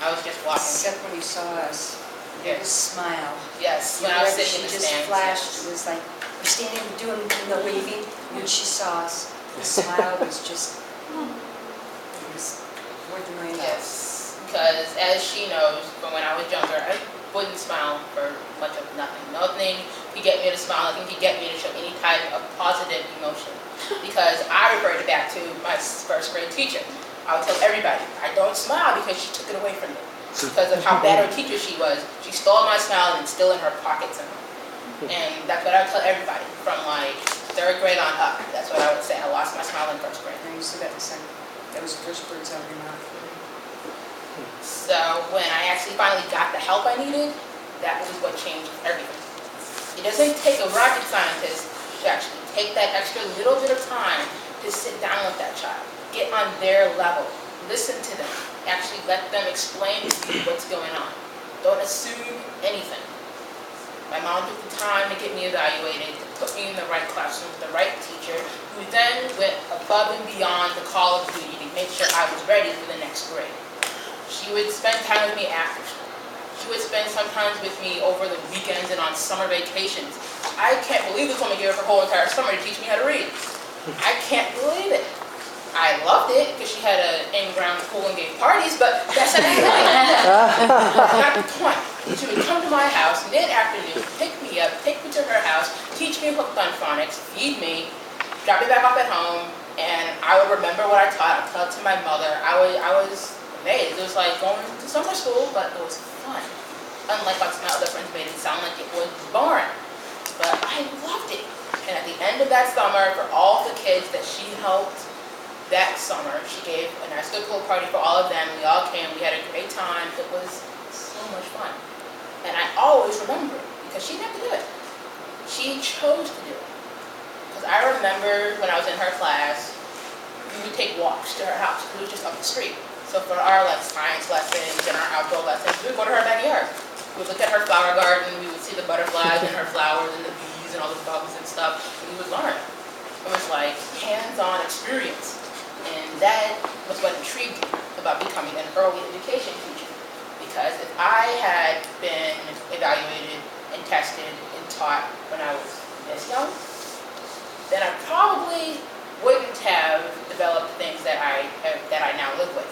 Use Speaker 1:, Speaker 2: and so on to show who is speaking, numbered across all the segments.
Speaker 1: I was just walking.
Speaker 2: Except when you saw us. You had a smile.
Speaker 1: Yes, when I was sitting in the
Speaker 2: stands. She just flashed. It was like, we're standing doing the waving. When she saw us, the smile was just, it was worth $1 million.
Speaker 1: Yes, because as she knows, from when I was younger, I wouldn't smile for much of nothing. Nothing could get me to smile. Nothing could get me to show any type of positive emotion. Because I reverted back to my first grade teacher. I would tell everybody, I don't smile because she took it away from me. Because of how bad of a teacher she was. She stole my smile and it's still in her pocket somehow. And that's what I would tell everybody from like 3rd grade on up. That's what I would say. I lost my smile in 1st grade.
Speaker 2: And you said that in 2nd. That was the first words out of your mouth.
Speaker 1: So when I actually finally got the help I needed, that was what changed everything. It doesn't take a rocket scientist to actually take that extra little bit of time to sit down with that child, get on their level, listen to them, actually let them explain to you what's going on. Don't assume anything. My mom took the time to get me evaluated, to put me in the right classroom with the right teacher, who then went above and beyond the call of duty to make sure I was ready for the next grade. She would spend time with me after school. She would spend sometimes with me over the weekends and on summer vacations. I can't believe this woman gave up her whole entire summer to teach me how to read. I can't believe it. I loved it because she had an in-ground pool and gave parties, but that's not the point. That's not the point. She would come to my house mid-afternoon, pick me up, take me to her house, teach me hooked on phonics, feed me, drop me back off at home, and I would remember what I taught. I'd tell it to my mother. I was amazed. It was like going to summer school, but it was fun. Unlike what my other friends made it sound like it was boring. But I loved it. And at the end of that summer, for all the kids that she helped that summer, she gave a nice good pool party for all of them. We all came. We had a great time. It was so much fun. And I always remember it because she didn't have to do it. She chose to do it. Because I remember when I was in her class, we would take walks to her house. It was just up the street. So for our like science lessons and our outdoor lessons, we would go to her backyard. We would look at her flower garden. We would see the butterflies and her flowers and the bees and all the bugs and stuff. And we would learn. It was like hands-on experience. And that was what intrigued me about becoming an early education teacher. Because if I had been evaluated and tested and taught when I was this young, then I probably wouldn't have developed things that I now live with.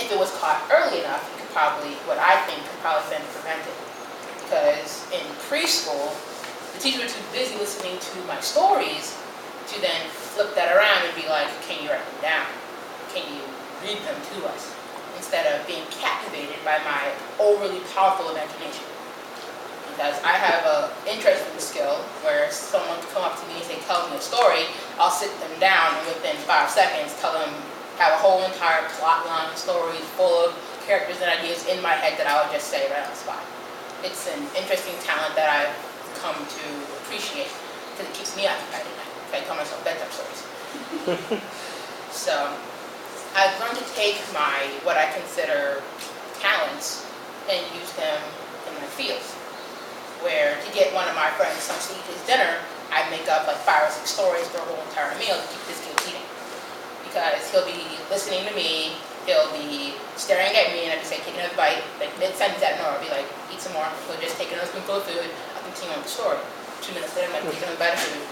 Speaker 1: If it was caught early enough, it could probably, what I think could probably have been prevented. Because in preschool, the teacher was too busy listening to my stories to then flip that around and be like, can you write them down? Can you read them to us? Instead of being captivated by my overly powerful imagination. Because I have an interesting skill where someone can come up to me and say, tell me a story, I'll sit them down and within 5 seconds tell them, have a whole entire plot line story full of characters and ideas in my head that I would just say right on the spot. It's an interesting talent that I've come to appreciate because it keeps me occupied at night. I call myself bedtime stories. So I've learned to take what I consider talents and use them in my fields. Where to get one of my friends some to eat his dinner, I make up like 5 or 6 stories for a whole entire meal to keep this kid eating. Because he'll be listening to me, he'll be staring at me, and I'd be saying, take another bite, like mid-sentence out of nowhere, I'll be like, eat some more, he'll just take another spoonful of food, I'll continue on the story. 2 minutes later, I'm like, take another bite of food.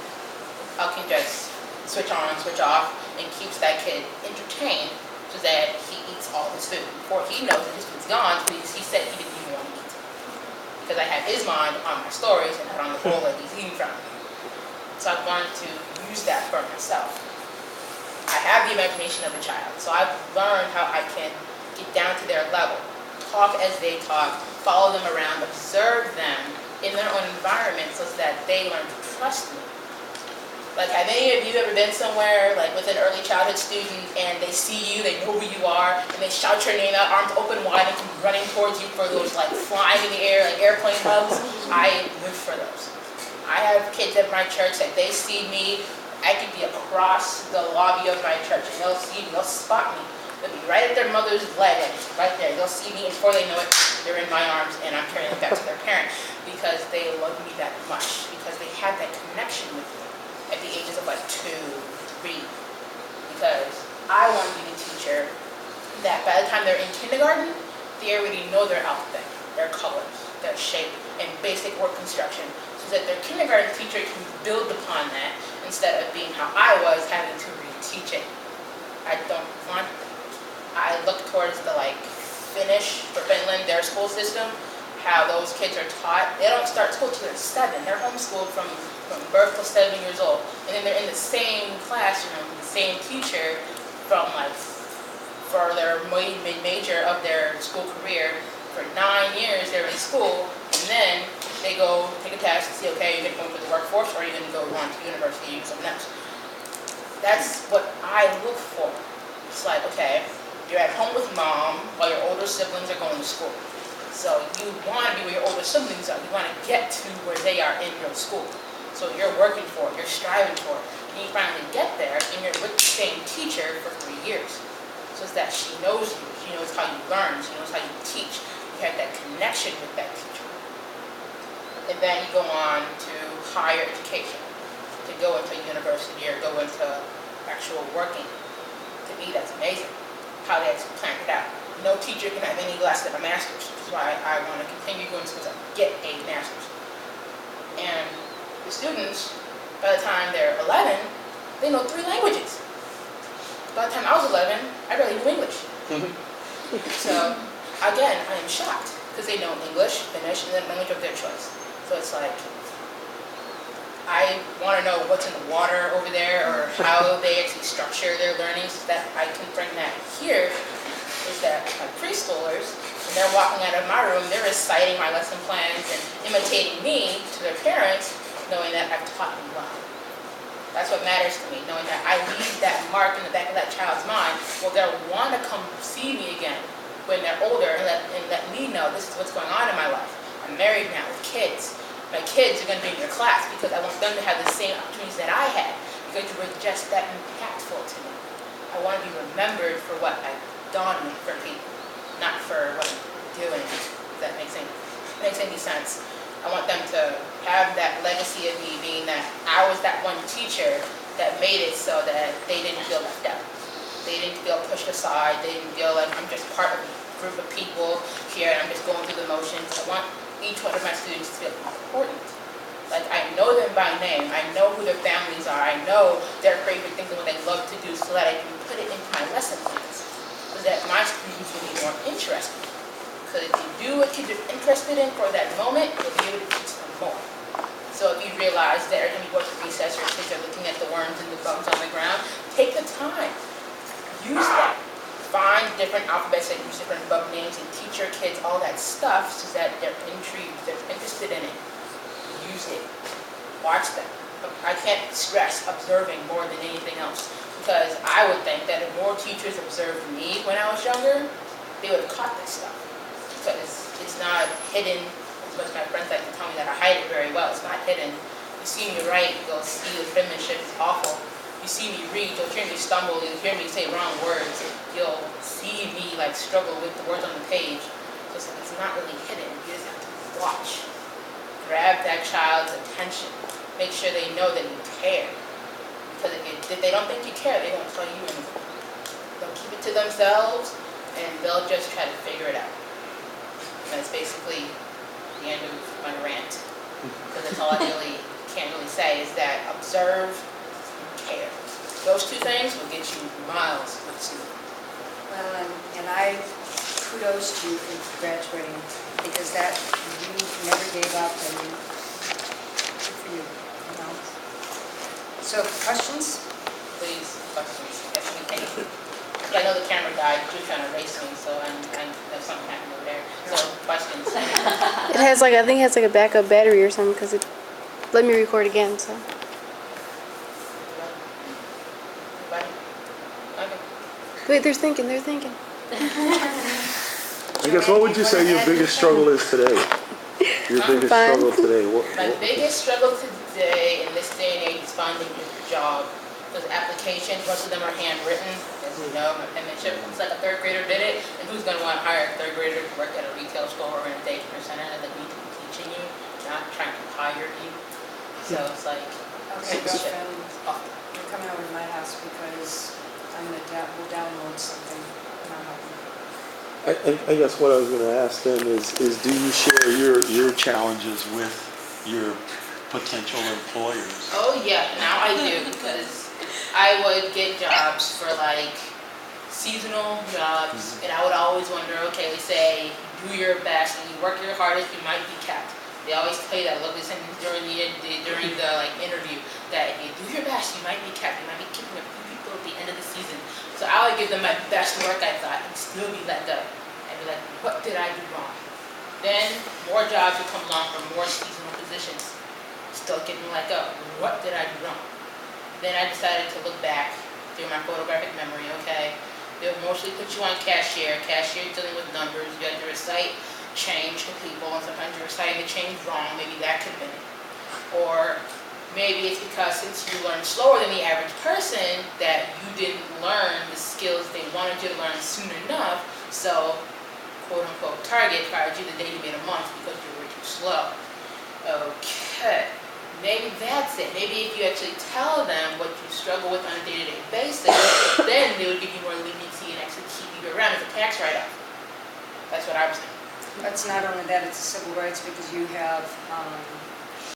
Speaker 1: I can just switch on, switch off, and keeps that kid entertained so that he eats all his food. Before he knows that his food's gone, because he said he didn't even want to eat. Because I have his mind on my stories and not on the bowl that he's eating from. So I've learned to use that for myself. I have the imagination of a child, so I've learned how I can get down to their level, talk as they talk, follow them around, observe them in their own environment so that they learn to trust me. Like, have any of you ever been somewhere, like with an early childhood student, and they see you, they know who you are, and they shout your name out, arms open wide, and come running towards you for those like flying in the air, like airplane hugs? I live for those. I have kids at my church that they see me, I could be across the lobby of my church, and they'll see me, they'll spot me. They'll be right at their mother's leg, like right there. They'll see me, and before they know it, they're in my arms, and I'm carrying them back to their parent, because they love me that much, because they have that connection with me. At the ages of like 2, 3, because I want to be the teacher that by the time they're in kindergarten, they already know their alphabet, their colors, their shape, and basic word construction, so that their kindergarten teacher can build upon that instead of being how I was, having to reteach it. I look towards the Finnish for Finland, their school system, how those kids are taught. They don't start school till they're 7. They're homeschooled from birth till 7 years old. And then they're in the same classroom, the same teacher from for their major of their school career. For 9 years they're in school, and then they go take a test to see, okay, you're going to go into the workforce, or you're going to go on to university and do something else. That's what I look for. It's like, okay, you're at home with mom while your older siblings are going to school. So you want to be where your older siblings are. You want to get to where they are in your school. So you're working for it, you're striving for it. And you finally get there, and you're with the same teacher for 3 years. So it's that she knows you, she knows how you learn, she knows how you teach. You have that connection with that teacher. And then you go on to higher education, to go into university or go into actual working. To me, that's amazing, how they actually planned it out. No teacher can have any less than a master's, which is why I want to continue going to school to get a master's. And the students, by the time they're 11, they know 3 languages. By the time I was 11, I barely knew English. So, again, I am shocked, because they know English, Finnish, and the language of their choice. So it's like, I want to know what's in the water over there, or how they actually structure their learning, so that I can bring that here. Is that my preschoolers, when they're walking out of my room, they're reciting my lesson plans and imitating me to their parents, knowing that I've taught them well. That's what matters to me, knowing that I leave that mark in the back of that child's mind, where they'll want to come see me again when they're older, and let me know this is what's going on in my life. I'm married now with kids. My kids are going to be in your class because I want them to have the same opportunities that I had, because you were just that impactful to me. I want to be remembered for what I've done for people, not for what I'm doing, if that makes any sense. I want them to have that legacy of me being that I was that one teacher that made it so that they didn't feel left out. They didn't feel pushed aside. They didn't feel like I'm just part of a group of people here and I'm just going through the motions. I want each one of my students to feel important. Like, I know them by name. I know who their families are. I know their favorite things and what they love to do, so that I can put it into my lesson plans, so that my students will be more interested. Because if you do what kids are interested in for that moment, you'll be able to teach them more. So if you realize that every time you go to recess, your kids are looking at the worms and the bugs on the ground, take the time. Use that. Find different alphabets that use different bug names and teach your kids all that stuff so that they're intrigued, they're interested in it. Use it. Watch them. I can't stress observing more than anything else, because I would think that if more teachers observed me when I was younger, they would have caught this stuff. Because it's not hidden, as much as my friends like to tell me that I hide it very well. It's not hidden. You see me write, you'll see the penmanship is awful. You see me read, you'll hear me stumble, you'll hear me say wrong words. You'll see me struggle with the words on the page. So it's not really hidden. You just have to watch. Grab that child's attention. Make sure they know that you care. Because if they don't think you care, they won't tell you anything. They'll keep it to themselves, and they'll just try to figure it out. That's basically the end of my rant, because that's all I can't really say, is that observe and care. Those 2 things will get you miles with students.
Speaker 2: Well, and I kudos to you for graduating, because that you never gave up, and good for you, you know. So, questions?
Speaker 1: Please, questions. Yes, we can. I know the camera died. You're trying to race me, so I know something happened over there. So, questions.
Speaker 3: It has I think it has a backup battery or something, because it let me record again, so.
Speaker 1: Anybody? Okay.
Speaker 3: Wait, they're thinking.
Speaker 4: I guess, what would you say your biggest struggle is today? Your biggest
Speaker 3: Fine.
Speaker 4: struggle today?
Speaker 1: My biggest struggle today in this day and age is finding a job. Those applications, most of them are handwritten, as you know. My penmanship, it's like a 3rd grader did it, and who's going to want to hire a 3rd grader to work at a retail store or in a daycare center that need to be teaching you, not trying to hire you? So it's like,
Speaker 2: Okay,
Speaker 1: shit.
Speaker 2: girlfriend,
Speaker 1: Oh,
Speaker 2: you're coming over to my house because we'll download something, and I'll help you
Speaker 4: I guess what I was gonna ask then is do you share your challenges with your potential employers?
Speaker 1: Oh yeah, now I do, because I would get jobs for like seasonal jobs, and I would always wonder, okay, they say do your best and you work your hardest, you might be kept. They always play that, look, they said during the like interview that if you do your best, you might be kept. You might be keeping a few people at the end of the season. So I would give them my best work, I thought, and still be let go. I'd be like, what did I do wrong? Then more jobs would come along for more seasonal positions. Still getting let go. What did I do wrong? Then I decided to look back through my photographic memory, okay? They'll mostly put you on cashier. Cashier dealing with numbers. You had to recite change to people, and sometimes you're reciting the change wrong. Maybe that could have been it. Or maybe it's because since you learn slower than the average person, that you didn't learn the skills they wanted you to learn soon enough. So, quote unquote, Target fired you the day you made a month because you were too slow. Okay. Maybe that's it. Maybe if you actually tell them what you struggle with on a day-to-day basis, then they would give you more leniency and actually keep you around as a tax write-off. That's what I was thinking.
Speaker 2: It's not only that, it's civil rights, because you have